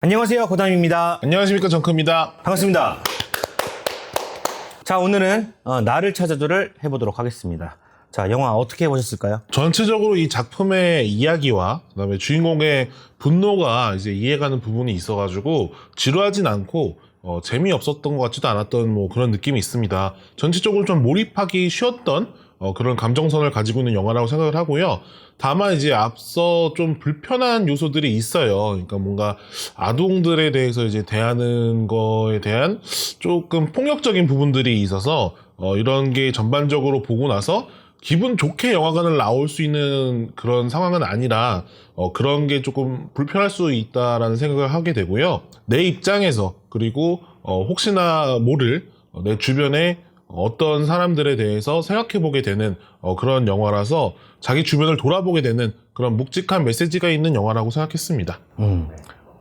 안녕하세요, 고담입니다. 안녕하십니까, 정크입니다. 반갑습니다. 자, 오늘은 나를 찾아줘를 해보도록 하겠습니다. 자, 영화 어떻게 보셨을까요? 전체적으로 이 작품의 이야기와 그다음에 주인공의 분노가 이제 이해가는 부분이 있어가지고 지루하진 않고 재미없었던 것 같지도 않았던 뭐 그런 느낌이 있습니다. 전체적으로 좀 몰입하기 쉬웠던 그런 감정선을 가지고 있는 영화라고 생각을 하고요. 다만 이제 앞서 좀 불편한 요소들이 있어요. 그러니까 뭔가 아동들에 대해서 이제 대하는 거에 대한 조금 폭력적인 부분들이 있어서 이런 게 전반적으로 보고 나서 기분 좋게 영화관을 나올 수 있는 그런 상황은 아니라 그런 게 조금 불편할 수 있다라는 생각을 하게 되고요. 내 입장에서 그리고 혹시나 모를 내 주변에 어떤 사람들에 대해서 생각해보게 되는 그런 영화라서 자기 주변을 돌아보게 되는 그런 묵직한 메시지가 있는 영화라고 생각했습니다.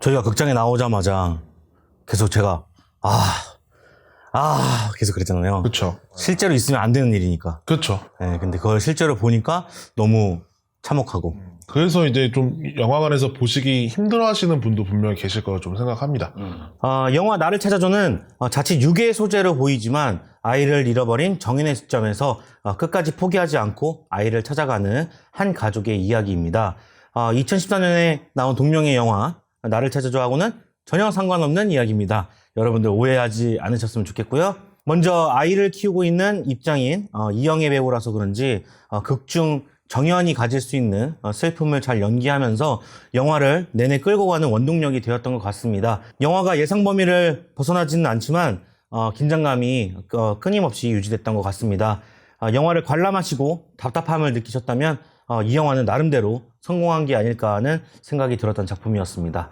저희가 극장에 나오자마자 계속 제가 계속 그랬잖아요. 그렇죠. 실제로 있으면 안 되는 일이니까. 그렇죠. 네, 근데 그걸 실제로 보니까 너무 참혹하고. 그래서 이제 좀 영화관에서 보시기 힘들어하시는 분도 분명히 계실 거라 좀 생각합니다. 영화 나를 찾아줘는 자칫 유괴 소재로 보이지만 아이를 잃어버린 정인의 시점에서 끝까지 포기하지 않고 아이를 찾아가는 한 가족의 이야기입니다. 2014년에 나온 동명의 영화 나를 찾아줘하고는 전혀 상관없는 이야기입니다. 여러분들 오해하지 않으셨으면 좋겠고요. 먼저 아이를 키우고 있는 입장인 이영애 배우라서 그런지 극중 정연이 가질 수 있는 슬픔을 잘 연기하면서 영화를 내내 끌고 가는 원동력이 되었던 것 같습니다. 영화가 예상 범위를 벗어나지는 않지만 긴장감이 끊임없이 유지됐던 것 같습니다. 영화를 관람하시고 답답함을 느끼셨다면 이 영화는 나름대로 성공한 게 아닐까 하는 생각이 들었던 작품이었습니다.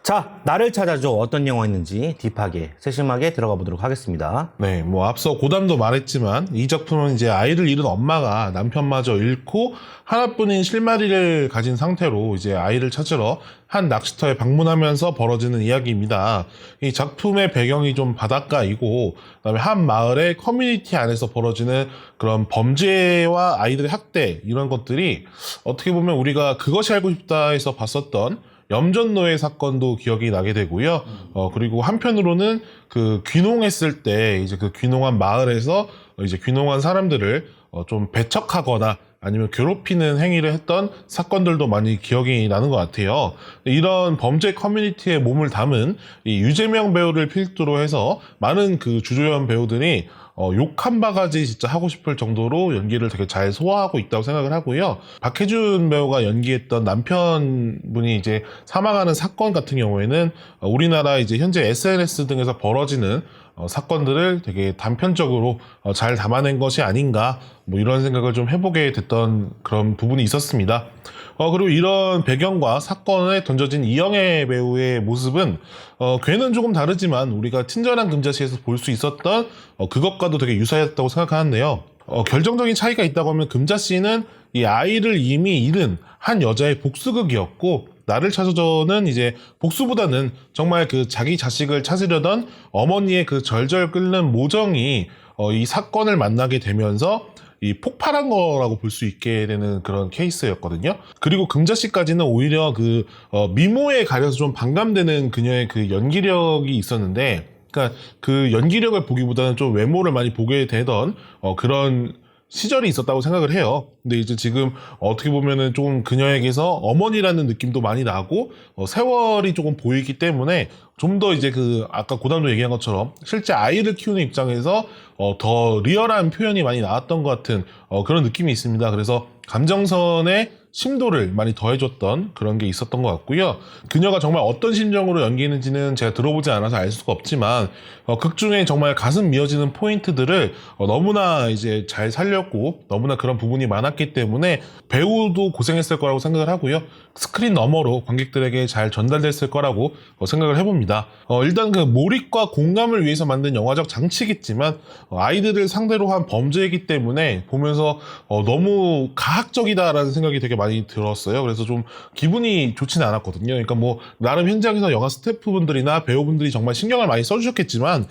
자, 나를 찾아줘 어떤 영화였는지 딥하게 세심하게 들어가 보도록 하겠습니다. 네, 뭐 앞서 고담도 말했지만 이 작품은 이제 아이를 잃은 엄마가 남편마저 잃고 하나뿐인 실마리를 가진 상태로 이제 아이를 찾으러 한 낚시터에 방문하면서 벌어지는 이야기입니다. 이 작품의 배경이 좀 바닷가이고 그다음에 한 마을의 커뮤니티 안에서 벌어지는 그런 범죄와 아이들의 학대 이런 것들이 어떻게 보면 우리가 그것이 알고 싶다에서 봤었던 염전노예 사건도 기억이 나게 되고요. 그리고 한편으로는 그 귀농했을 때 이제 그 귀농한 마을에서 이제 귀농한 사람들을 좀 배척하거나 아니면 괴롭히는 행위를 했던 사건들도 많이 기억이 나는 것 같아요. 이런 범죄 커뮤니티에 몸을 담은 이 유재명 배우를 필두로 해서 많은 그 주조연 배우들이 욕 한 바가지 진짜 하고 싶을 정도로 연기를 되게 잘 소화하고 있다고 생각을 하고요. 박해준 배우가 연기했던 남편분이 이제 사망하는 사건 같은 경우에는 우리나라 이제 현재 SNS 등에서 벌어지는 사건들을 되게 단편적으로 잘 담아낸 것이 아닌가 뭐 이런 생각을 좀 해보게 됐던 그런 부분이 있었습니다. 그리고 이런 배경과 사건에 던져진 이영애 배우의 모습은 괴는 조금 다르지만 우리가 친절한 금자씨에서 볼 수 있었던 그것과도 되게 유사했다고 생각하는데요. 결정적인 차이가 있다고 하면 금자씨는 이 아이를 이미 잃은 한 여자의 복수극이었고 나를 찾아줘는 이제 복수보다는 정말 그 자기 자식을 찾으려던 어머니의 그 절절 끓는 모정이 이 사건을 만나게 되면서 이 폭발한 거라고 볼 수 있게 되는 그런 케이스였거든요. 그리고 금자씨까지는 오히려 그 미모에 가려서 좀 반감되는 그녀의 그 연기력이 있었는데, 그러니까 그 연기력을 보기보다는 좀 외모를 많이 보게 되던 그런 시절이 있었다고 생각을 해요. 근데 이제 지금 어떻게 보면은 조금 그녀에게서 어머니라는 느낌도 많이 나고 세월이 조금 보이기 때문에 좀 더 이제 그 아까 고담도 얘기한 것처럼 실제 아이를 키우는 입장에서 더 리얼한 표현이 많이 나왔던 것 같은 그런 느낌이 있습니다. 그래서 감정선의 심도를 많이 더해줬던 그런 게 있었던 것 같고요. 그녀가 정말 어떤 심정으로 연기했는지는 제가 들어보지 않아서 알 수가 없지만 극 중에 정말 가슴 미어지는 포인트들을 너무나 이제 잘 살렸고 너무나 그런 부분이 많았기 때문에 배우도 고생했을 거라고 생각을 하고요. 스크린 너머로 관객들에게 잘 전달됐을 거라고 생각을 해봅니다. 일단 그 몰입과 공감을 위해서 만든 영화적 장치겠지만 아이들을 상대로 한 범죄이기 때문에 보면서 너무 가학적이다라는 생각이 되게 많이 들었어요. 그래서 좀 기분이 좋지는 않았거든요. 그러니까 뭐 나름 현장에서 영화 스태프분들이나 배우분들이 정말 신경을 많이 써주셨겠지만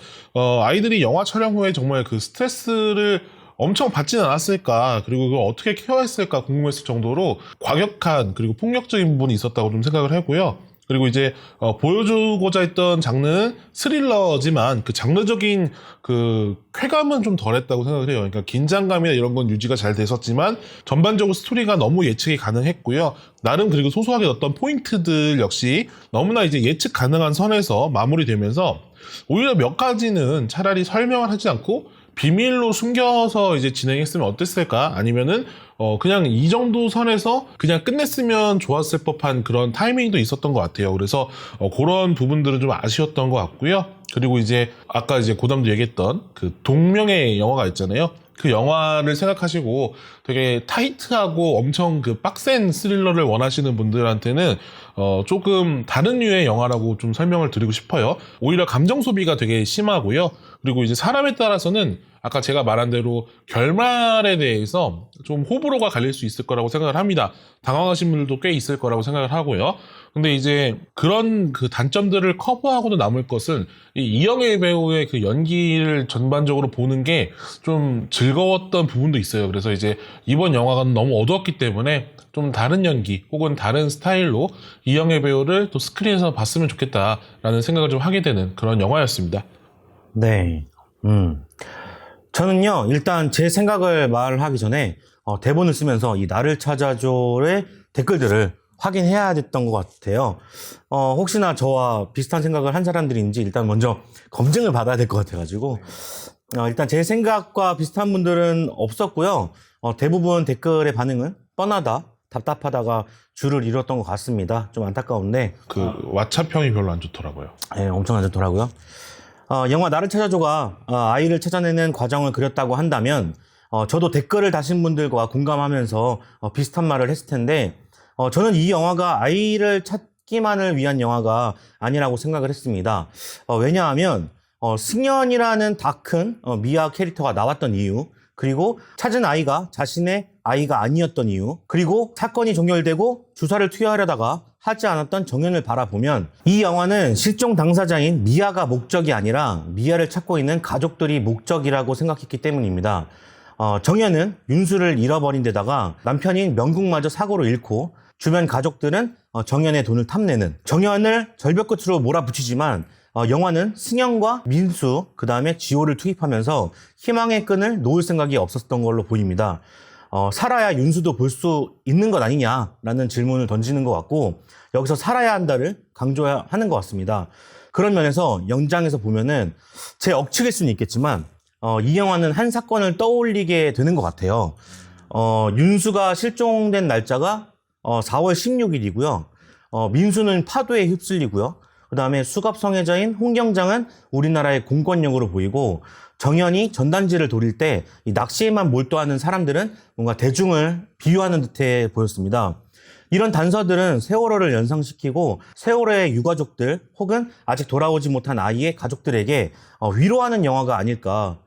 아이들이 영화 촬영 후에 정말 그 스트레스를 엄청 받지는 않았을까, 그리고 그걸 어떻게 케어했을까 궁금했을 정도로 과격한 그리고 폭력적인 부분이 있었다고 좀 생각을 하고요. 그리고 이제 보여주고자 했던 장르는 스릴러지만 그 장르적인 그 쾌감은 좀 덜했다고 생각을 해요. 그러니까 긴장감이나 이런 건 유지가 잘 됐었지만 전반적으로 스토리가 너무 예측이 가능했고요. 나름 그리고 소소하게 어떤 포인트들 역시 너무나 이제 예측 가능한 선에서 마무리되면서 오히려 몇 가지는 차라리 설명을 하지 않고 비밀로 숨겨서 이제 진행했으면 어땠을까? 아니면은 그냥 이 정도 선에서 그냥 끝냈으면 좋았을 법한 그런 타이밍도 있었던 것 같아요. 그래서 그런 부분들은 좀 아쉬웠던 것 같고요. 그리고 이제 아까 이제 고담도 얘기했던 그 동명의 영화가 있잖아요. 그 영화를 생각하시고 되게 타이트하고 엄청 그 빡센 스릴러를 원하시는 분들한테는 조금 다른 류의 영화라고 좀 설명을 드리고 싶어요. 오히려 감정 소비가 되게 심하고요. 그리고 이제 사람에 따라서는 아까 제가 말한 대로 결말에 대해서 좀 호불호가 갈릴 수 있을 거라고 생각을 합니다. 당황하신 분들도 꽤 있을 거라고 생각을 하고요. 근데 이제 그런 그 단점들을 커버하고도 남을 것은 이 이영애 배우의 그 연기를 전반적으로 보는 게 좀 즐거웠던 부분도 있어요. 그래서 이제 이번 영화가 너무 어두웠기 때문에 좀 다른 연기 혹은 다른 스타일로 이영애 배우를 또 스크린에서 봤으면 좋겠다라는 생각을 좀 하게 되는 그런 영화였습니다. 네. 저는요, 일단 제 생각을 말하기 전에 대본을 쓰면서 이 나를 찾아줘의 댓글들을 확인해야 됐던 것 같아요. 혹시나 저와 비슷한 생각을 한 사람들인지 일단 먼저 검증을 받아야 될 것 같아가지고, 일단 제 생각과 비슷한 분들은 없었고요. 대부분 댓글의 반응은 뻔하다, 답답하다가 줄을 이뤘던 것 같습니다. 좀 안타까운데. 그 왓챠평이 별로 안 좋더라고요. 네, 엄청 안 좋더라고요. 영화 나를 찾아줘가 아이를 찾아내는 과정을 그렸다고 한다면 저도 댓글을 다신 분들과 공감하면서 비슷한 말을 했을 텐데 저는 이 영화가 아이를 찾기만을 위한 영화가 아니라고 생각을 했습니다. 왜냐하면 승연이라는 다 큰 미아 캐릭터가 나왔던 이유, 그리고 찾은 아이가 자신의 아이가 아니었던 이유, 그리고 사건이 종결되고 주사를 투여하려다가 하지 않았던 정연을 바라보면 이 영화는 실종 당사자인 미아가 목적이 아니라 미아를 찾고 있는 가족들이 목적이라고 생각했기 때문입니다. 정연은 윤수를 잃어버린 데다가 남편인 명국마저 사고로 잃고 주변 가족들은 정연의 돈을 탐내는, 정연을 절벽 끝으로 몰아붙이지만 영화는 승연과 민수, 그 다음에 지호를 투입하면서 희망의 끈을 놓을 생각이 없었던 걸로 보입니다. 살아야 윤수도 볼 수 있는 것 아니냐라는 질문을 던지는 것 같고 여기서 살아야 한다를 강조하는 것 같습니다. 그런 면에서 영장에서 보면은 제 억측일 수는 있겠지만 이 영화는 한 사건을 떠올리게 되는 것 같아요. 윤수가 실종된 날짜가 4월 16일이고요. 민수는 파도에 휩쓸리고요. 그 다음에 수갑성애자인 홍경장은 우리나라의 공권력으로 보이고 정연이 전단지를 돌릴 때 이 낚시에만 몰두하는 사람들은 뭔가 대중을 비유하는 듯해 보였습니다. 이런 단서들은 세월호를 연상시키고 세월호의 유가족들 혹은 아직 돌아오지 못한 아이의 가족들에게 위로하는 영화가 아닐까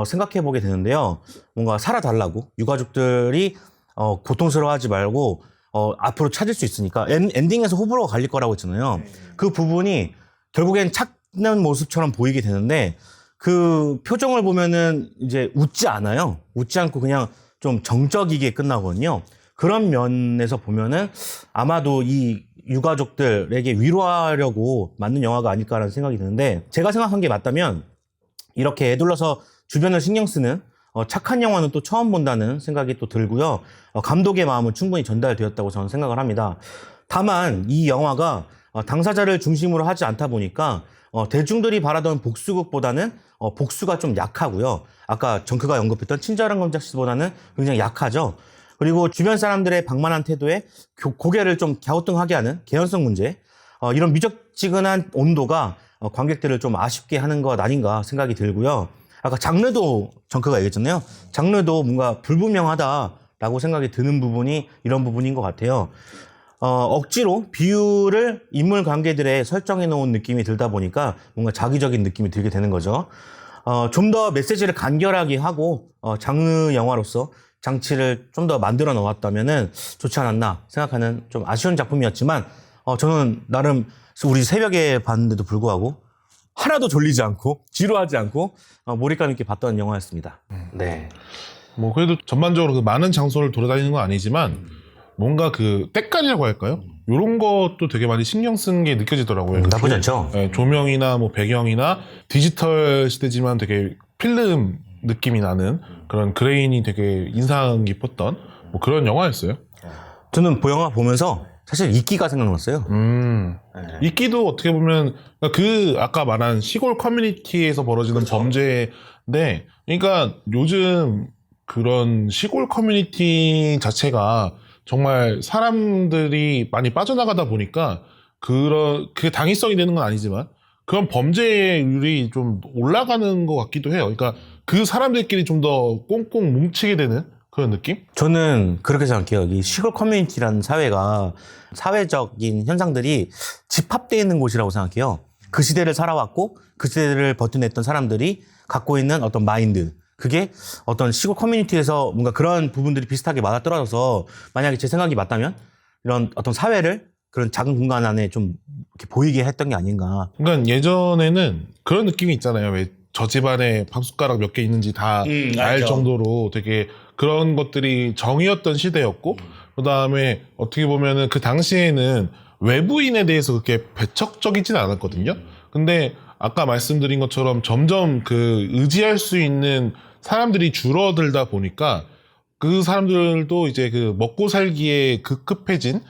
생각해 보게 되는데요. 뭔가 살아달라고 유가족들이 고통스러워하지 말고 앞으로 찾을 수 있으니까 엔딩에서 호불호가 갈릴 거라고 했잖아요. 그 부분이 결국엔 찾는 모습처럼 보이게 되는데 그 표정을 보면은 이제 웃지 않아요. 웃지 않고 그냥 좀 정적이게 끝나거든요. 그런 면에서 보면은 아마도 이 유가족들에게 위로하려고 만든 영화가 아닐까라는 생각이 드는데 제가 생각한 게 맞다면 이렇게 애둘러서 주변을 신경 쓰는 착한 영화는 또 처음 본다는 생각이 또 들고요. 감독의 마음은 충분히 전달되었다고 저는 생각을 합니다. 다만 이 영화가 당사자를 중심으로 하지 않다 보니까 대중들이 바라던 복수극보다는 복수가 좀 약하고요. 아까 정크가 언급했던 친절한 검작실보다는 굉장히 약하죠. 그리고 주변 사람들의 방만한 태도에 고개를 좀 갸우뚱하게 하는 개연성 문제, 이런 미적지근한 온도가 관객들을 좀 아쉽게 하는 것 아닌가 생각이 들고요. 아까 장르도 정크가 얘기했잖아요. 장르도 뭔가 불분명하다라고 생각이 드는 부분이 이런 부분인 것 같아요. 억지로 비유를 인물 관계들에 설정해 놓은 느낌이 들다 보니까 뭔가 자기적인 느낌이 들게 되는 거죠. 좀 더 메시지를 간결하게 하고 장르 영화로서 장치를 좀 더 만들어 놓았다면은 좋지 않았나 생각하는 좀 아쉬운 작품이었지만 저는 나름 우리 새벽에 봤는데도 불구하고 하나도 졸리지 않고 지루하지 않고 몰입감 있게 봤던 영화였습니다. 네. 뭐 그래도 전반적으로 그 많은 장소를 돌아다니는 건 아니지만 뭔가 그 때깔이라고 할까요? 이런 것도 되게 많이 신경 쓰는 게 느껴지더라고요. 나쁘지 않죠? 네, 조명이나 뭐 배경이나 디지털 시대지만 되게 필름 느낌이 나는 그런 그레인이 되게 인상 깊었던 뭐 그런 영화였어요. 저는 영화 보면서 사실 이끼가 생각났어요. 이끼도 어떻게 보면 그 아까 말한 시골 커뮤니티에서 벌어지는 그렇죠. 범죄인데, 그러니까 요즘 그런 시골 커뮤니티 자체가 정말 사람들이 많이 빠져나가다 보니까 그게 당위성이 되는 건 아니지만 그런 범죄율이 좀 올라가는 것 같기도 해요. 그러니까 그 사람들끼리 좀 더 꽁꽁 뭉치게 되는 그런 느낌? 저는 그렇게 생각해요. 이 시골 커뮤니티라는 사회가 사회적인 현상들이 집합되어 있는 곳이라고 생각해요. 그 시대를 살아왔고 그 시대를 버텨냈던 사람들이 갖고 있는 어떤 마인드, 그게 어떤 시골 커뮤니티에서 뭔가 그런 부분들이 비슷하게 맞아떨어져서 만약에 제 생각이 맞다면 이런 어떤 사회를 그런 작은 공간 안에 좀 이렇게 보이게 했던 게 아닌가. 그러니까 예전에는 그런 느낌이 있잖아요. 왜 저 집안에 밥숟가락 몇 개 있는지 다 알 알죠. 정도로 되게 그런 것들이 정이었던 시대였고, 그 다음에 어떻게 보면은 그 당시에는 외부인에 대해서 그렇게 배척적이진 않았거든요. 근데 아까 말씀드린 것처럼 점점 그 의지할 수 있는 사람들이 줄어들다 보니까 그 사람들도 이제 그 먹고 살기에 급급해진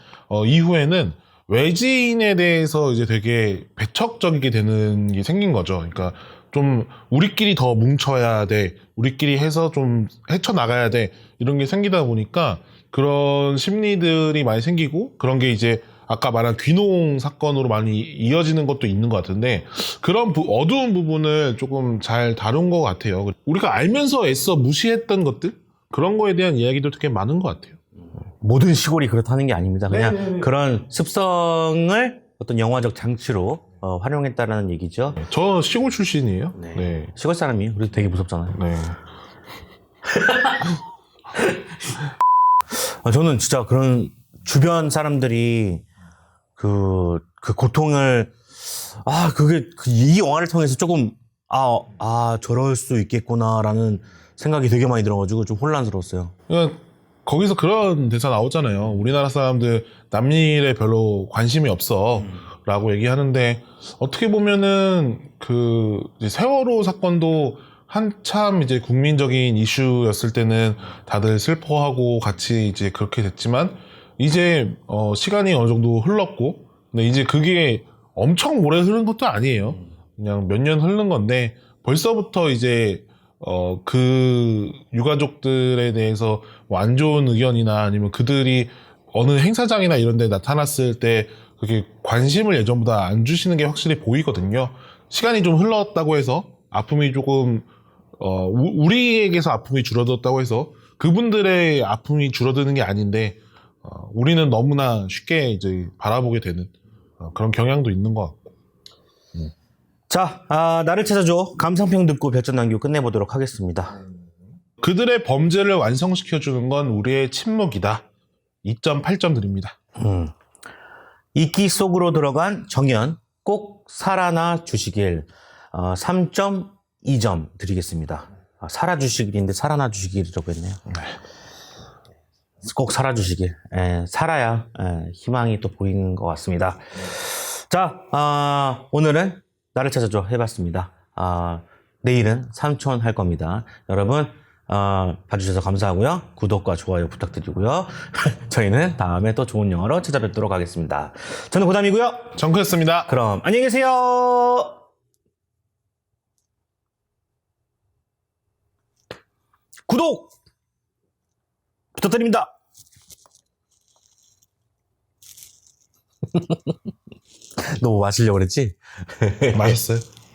이후에는 외지인에 대해서 이제 되게 배척적이게 되는 게 생긴 거죠. 그러니까 좀 우리끼리 더 뭉쳐야 돼, 우리끼리 해서 좀 헤쳐나가야 돼, 이런 게 생기다 보니까 그런 심리들이 많이 생기고, 그런 게 이제 아까 말한 귀농 사건으로 많이 이어지는 것도 있는 것 같은데, 그런 어두운 부분을 조금 잘 다룬 것 같아요. 우리가 알면서 애써 무시했던 것들, 그런 거에 대한 이야기도 되게 많은 것 같아요. 모든 시골이 그렇다는 게 아닙니다. 그냥 네네네. 그런 습성을 어떤 영화적 장치로 활용했다라는 얘기죠. 저 시골 출신이에요. 네. 네. 시골 사람이에요. 그래서 되게 무섭잖아요. 네. 저는 진짜 그런 주변 사람들이 그 고통을, 이 영화를 통해서 조금, 저럴 수 있겠구나라는 생각이 되게 많이 들어가지고 좀 혼란스러웠어요. 그러니까 거기서 그런 대사 나오잖아요. 우리나라 사람들 남일에 별로 관심이 없어 라고 얘기하는데, 어떻게 보면은 그 이제 세월호 사건도 한참 이제 국민적인 이슈였을 때는 다들 슬퍼하고 같이 이제 그렇게 됐지만, 이제 시간이 어느 정도 흘렀고, 근데 이제 그게 엄청 오래 흐른 것도 아니에요. 그냥 몇 년 흐른 건데 벌써부터 이제 그 유가족들에 대해서 뭐 안 좋은 의견이나 아니면 그들이 어느 행사장이나 이런 데 나타났을 때 그렇게 관심을 예전보다 안 주시는 게 확실히 보이거든요. 시간이 좀 흘렀다고 해서 아픔이 조금 우리에게서 아픔이 줄어들었다고 해서 그분들의 아픔이 줄어드는 게 아닌데, 우리는 너무나 쉽게 이제 바라보게 되는 그런 경향도 있는 것 같고. 자, 나를 찾아줘. 감상평 듣고 별점 남기고 끝내보도록 하겠습니다. 그들의 범죄를 완성시켜주는 건 우리의 침묵이다. 2.8점 드립니다. 이끼 속으로 들어간 정연 꼭 살아나 주시길 3.2점 드리겠습니다. 살아주시길인데 살아나 주시길이라고 했네요. 꼭 살아주시길. 살아야 희망이 또 보이는 것 같습니다. 자, 오늘은 나를 찾아줘 해봤습니다. 내일은 삼촌 할 겁니다. 여러분 봐주셔서 감사하고요. 구독과 좋아요 부탁드리고요. 저희는 다음에 또 좋은 영화로 찾아뵙도록 하겠습니다. 저는 고담이고요. 정크였습니다. 그럼 안녕히 계세요. 구독 부탁드립니다. 너 뭐 마시려고 그랬지? 맛있어요.